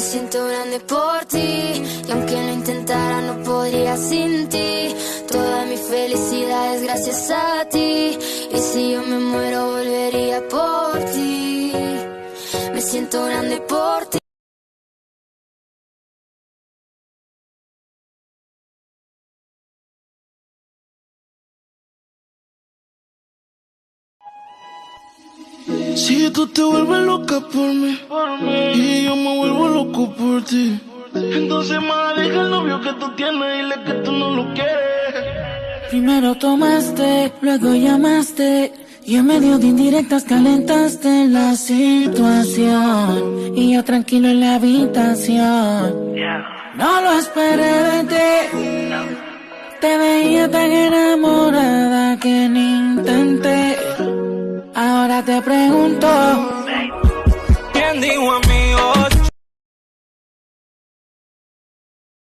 siento grande por ti, y aunque lo intentara no podría sin ti. Toda mi felicidad es gracias a ti, y si yo me muero volvería por ti. Me siento grande por ti. Si tú te vuelves loca por mí, y yo me vuelvo loco por ti, entonces más deja el novio que tú tienes, dile que tú no lo quieres. Primero tomaste, luego llamaste, y en medio de indirectas calentaste la situación, y yo tranquilo en la habitación. No lo esperé de ti, te veía tan enamorada que ni intenté. Ahora te pregunto, ¿quién dijo a